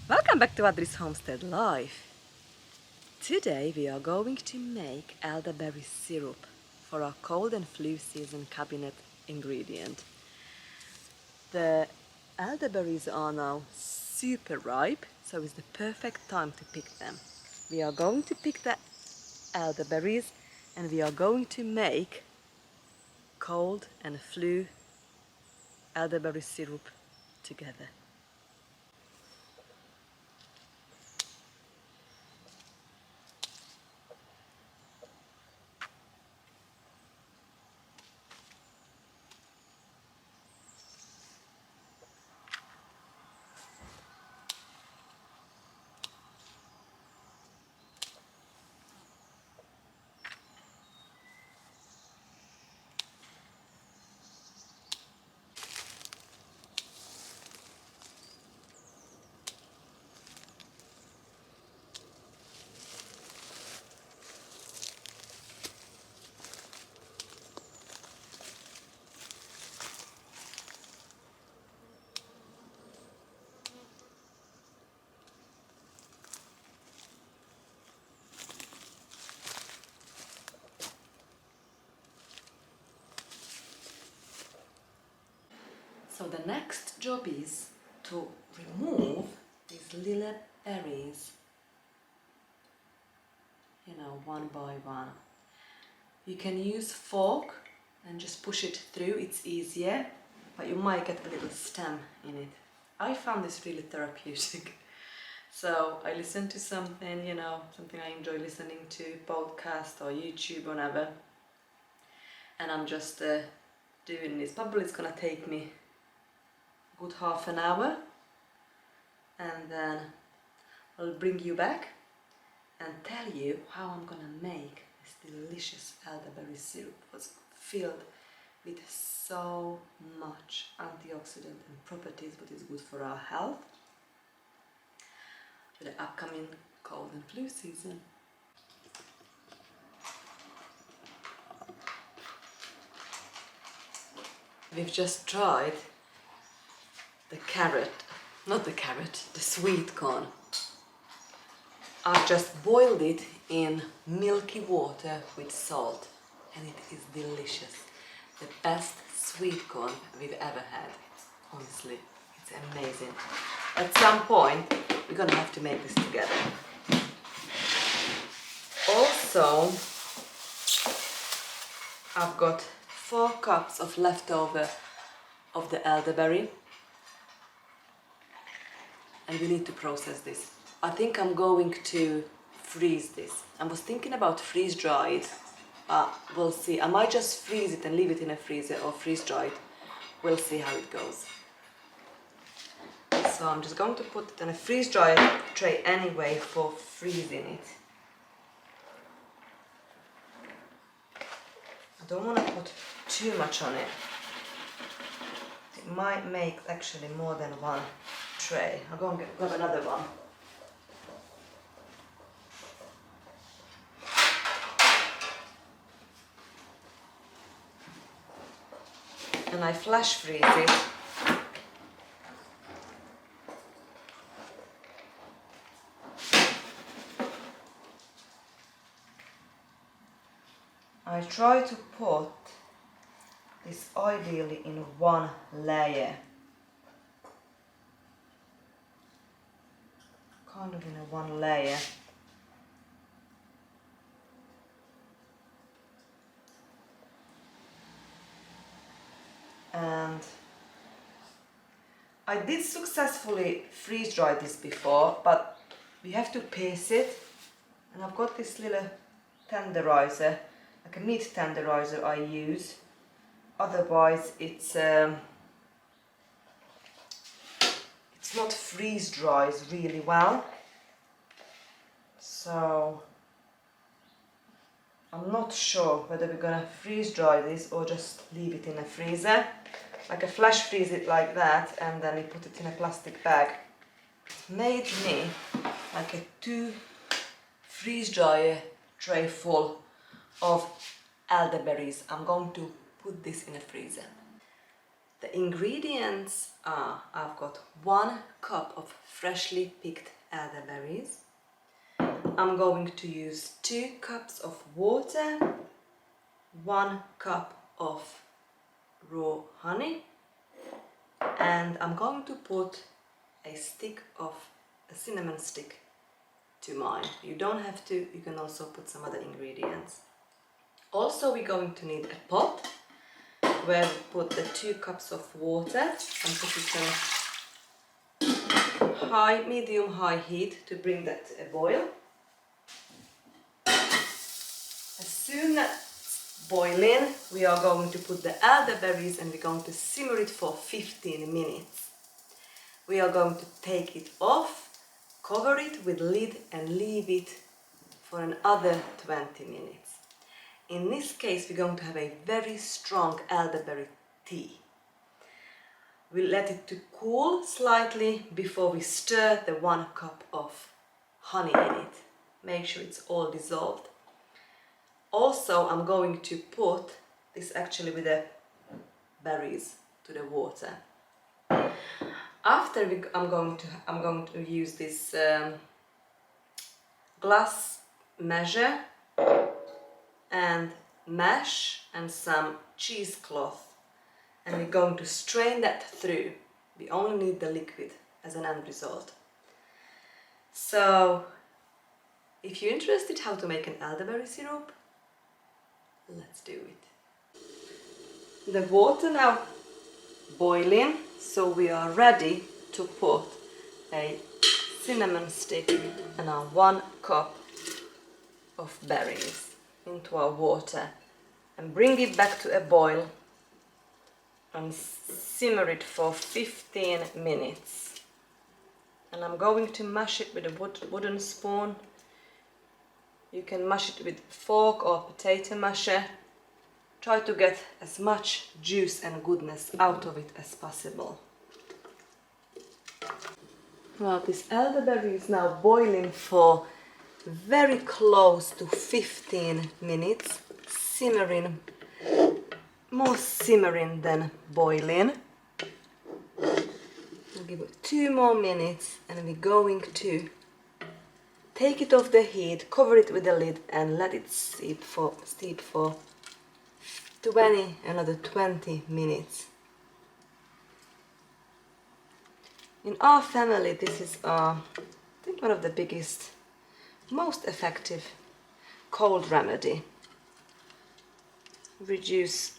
Welcome back to Adri's Homestead Life. Today we are going to make elderberry syrup for our cold and flu season cabinet ingredient. The elderberries are now super ripe, so it's the perfect time to pick them. We are going to pick the elderberries and we are going to make cold and flu elderberry syrup together. So the next job is to remove these little berries, one by one. You can use fork and just push it through, it's easier, but you might get a little stem in it. I found this really therapeutic. So I listen to something, something I enjoy listening to, podcast or YouTube, whatever, and I'm just doing this. Probably it's gonna take me good half an hour, and then I'll bring you back and tell you how I'm gonna make this delicious elderberry syrup. It's filled with so much antioxidant and properties, but it's good for our health for the upcoming cold and flu season. We've just tried the sweet corn. I've just boiled it in milky water with salt, and it is delicious. The best sweet corn we've ever had. Honestly, it's amazing. At some point, we're gonna have to make this together. Also, I've got 4 cups of leftover of the elderberry, and we need to process this. I think I'm going to freeze this. I was thinking about freeze dry it. We'll see. I might just freeze it and leave it in a freezer, or freeze dry it. We'll see how it goes. So I'm just going to put it in a freeze dry tray anyway for freezing it. I don't want to put too much on it. It might make actually more than one tray. I'll go and grab another one. And I flash freeze it. I try to put this ideally in one layer. Kind of in a one layer. And I did successfully freeze dry this before, but we have to paste it, and I've got this little tenderizer, like a meat tenderizer I use. Otherwise it's not freeze dries really well, so I'm not sure whether we're gonna freeze dry this or just leave it in a freezer. Like a flash freeze it like that, and then we put it in a plastic bag. It made me like a 2 freeze dryer tray full of elderberries. I'm going to put this in a freezer. The ingredients are, I've got 1 cup of freshly picked elderberries. I'm going to use 2 cups of water, 1 cup of raw honey, and I'm going to put a cinnamon stick to mine. You don't have to, you can also put some other ingredients. Also, we're going to need a pot where we put the 2 cups of water and put it on medium-high heat to bring that to a boil. As soon as it's boiling, we are going to put the elderberries and we're going to simmer it for 15 minutes. We are going to take it off, cover it with lid and leave it for another 20 minutes. In this case, we're going to have a very strong elderberry tea. We'll let it to cool slightly before we stir the 1 cup of honey in it. Make sure it's all dissolved. Also, I'm going to put this actually with the berries to the water. After I'm going to use this glass measure and mesh and some cheesecloth, and we're going to strain that through. We only need the liquid as an end result. So if you're interested how to make an elderberry syrup, let's do it. The water now boiling, so we are ready to put a cinnamon stick and our 1 cup of berries into our water and bring it back to a boil and simmer it for 15 minutes. And I'm going to mash it with a wooden spoon. You can mash it with fork or potato masher. Try to get as much juice and goodness out of it as possible. Well, this elderberry is now boiling for very close to 15 minutes, simmering, more simmering than boiling. We'll give it 2 more minutes and we're going to take it off the heat, cover it with a lid and let it steep for another 20 minutes. In our family, this is I think one of the biggest, most effective cold remedy. Reduce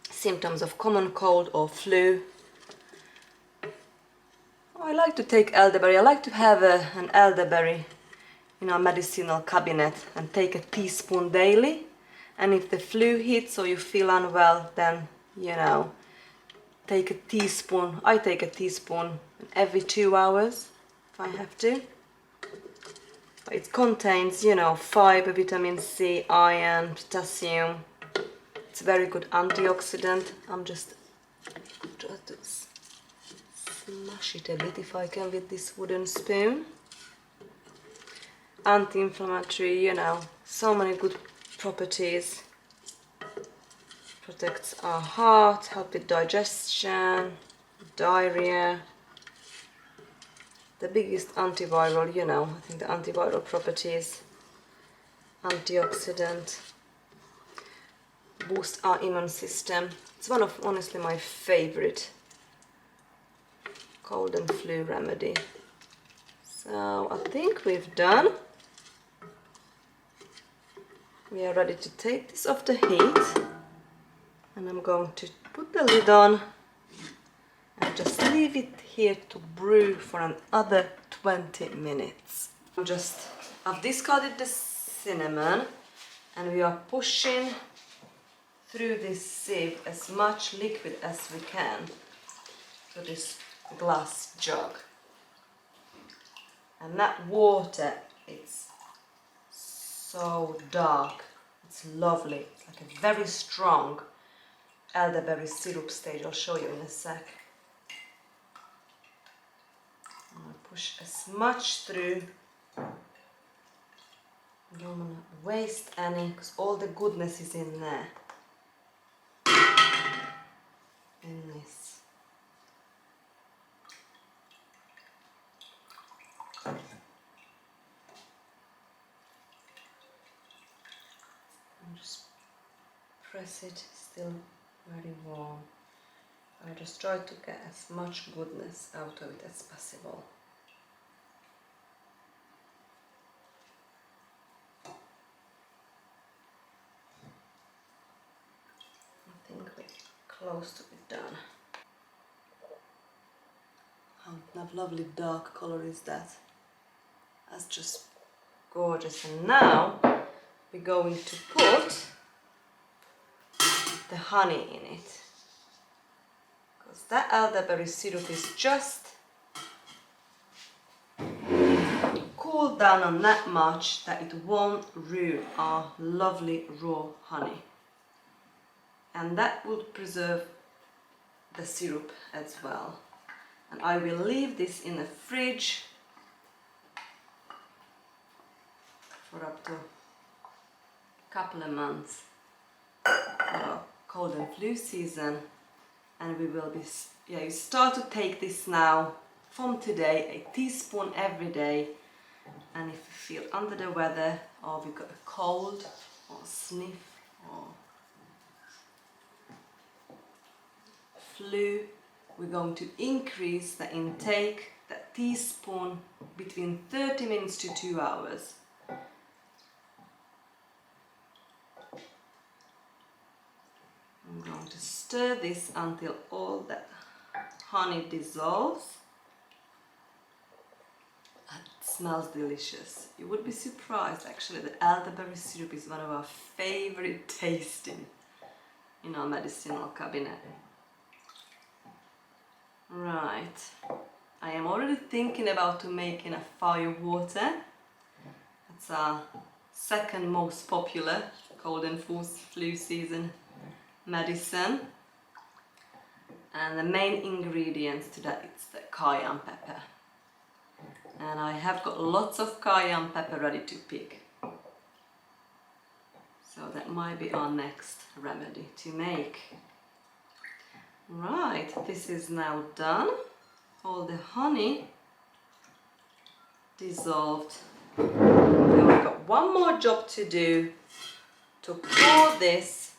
symptoms of common cold or flu. I like to take elderberry. I like to have an elderberry in our medicinal cabinet and take a teaspoon daily. And if the flu hits or you feel unwell, then, you know, take a teaspoon. I take a teaspoon every 2 hours if I have to. But it contains, you know, fiber, vitamin C, iron, potassium. It's a very good antioxidant. I'm just trying to smash it a bit if I can with this wooden spoon. Anti-inflammatory, you know, so many good properties. Protects our heart, help with digestion, diarrhea. The biggest antiviral, you know, I think the antiviral properties, antioxidant, boost our immune system. It's one of, honestly, my favorite cold and flu remedy. So I think we've done. We are ready to take this off the heat, and I'm going to put the lid on and just leave it here to brew for another 20 minutes. I've discarded the cinnamon and we are pushing through this sieve as much liquid as we can to this glass jug. And that water, it's so dark, it's lovely. It's like a very strong elderberry syrup stage. I'll show you in a sec. I'm going to push as much through. I don't want to waste any because all the goodness is in there. In this press it, still very warm. I just try to get as much goodness out of it as possible. I think we're close to be done. How lovely dark color is that? That's just gorgeous. And now we're going to put the honey in it, because that elderberry syrup is just cooled down on that much that it won't ruin our lovely raw honey, and that will preserve the syrup as well. And I will leave this in the fridge for up to a couple of months for cold and flu season. And we will be, you start to take this now from today, a teaspoon every day. And if you feel under the weather, or you've got a cold or sniff or flu, we're going to increase the intake, that teaspoon, between 30 minutes to 2 hours. I'm going to stir this until all the honey dissolves. It smells delicious. You would be surprised, actually, the elderberry syrup is one of our favorite tasting in our medicinal cabinet. Right, I am already thinking about making a fire water. It's our second most popular cold and flu season medicine, and the main ingredients to that is the cayenne pepper, and I have got lots of cayenne pepper ready to pick, so that might be our next remedy to make. Right, this is now done. All the honey dissolved. Then we've got one more job to do, to pour this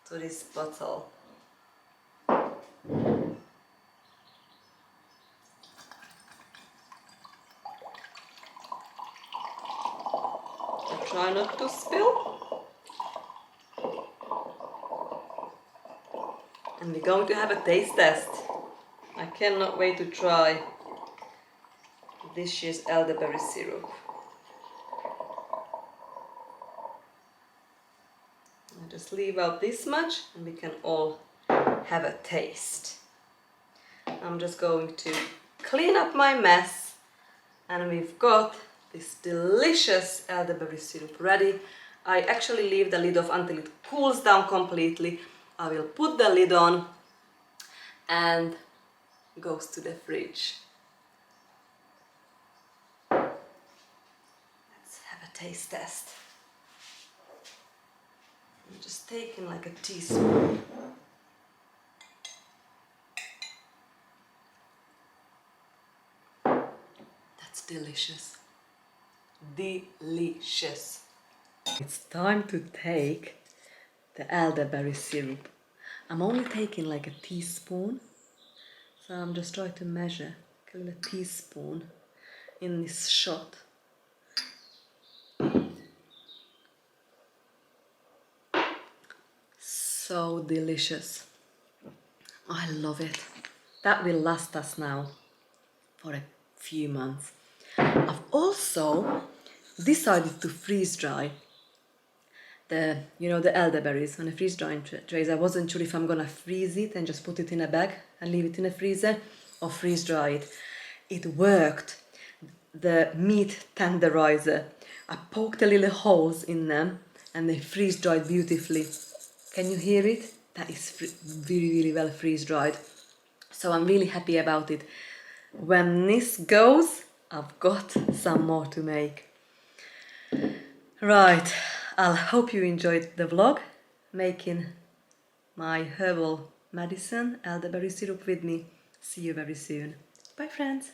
to this bottle. I try not to spill. And we're going to have a taste test. I cannot wait to try this year's elderberry syrup. I'll just leave out this much and we can all have a taste. I'm just going to clean up my mess, and we've got this delicious elderberry syrup ready. I actually leave the lid off until it cools down completely. I will put the lid on and goes to the fridge. Let's have a taste test. I'm just taking like a teaspoon. That's delicious. Delicious. It's time to take the elderberry syrup. I'm only taking like a teaspoon, so I'm just trying to measure a little teaspoon in this shot. So delicious. I love it. That will last us now for a few months. I've also decided to freeze dry the elderberries on a freeze drying trays. I wasn't sure if I'm gonna freeze it and just put it in a bag and leave it in a freezer, or freeze dry it. It worked. The meat tenderizer, I poked the little holes in them and they freeze dried beautifully. Can you hear it? That is really well freeze dried. So I'm really happy about it. When this goes, I've got some more to make. Right, I hope you enjoyed the vlog, making my herbal medicine, elderberry syrup with me. See you very soon. Bye friends.